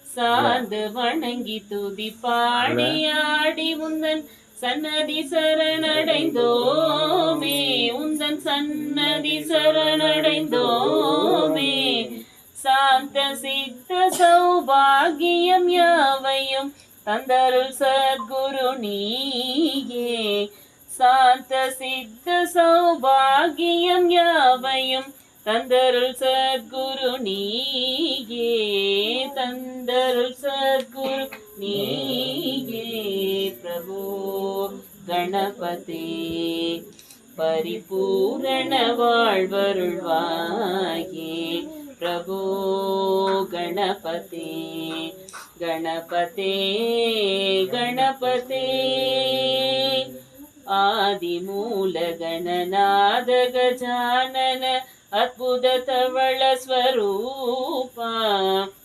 சார்ந்து வணங்கி துதி பாடி ஆடி உந்தன் சன்னதி சரணடைந்தோமே. உந்தன் சன்னதி சரணடைந்தோமே. சாந்த சித்த சௌபாகியம் யாவையும் தந்தருள் சத்குரு நீயே. சாந்த சித்த சௌபாகியம் யாவையும் தந்தருள் சத்குரு நீயே. தந்தருள் சத்குரு நீயே. பிரபு கணபதி பரிபூரண வாழ்வருள்வாயே. பிரபு கணபதி கணபதே கணபதே. ஆதிமூல ಗಣನಾದ ಗಜಾನನ ಅದ್ಭುತ ತವಳ ಸ್ವರೂಪ.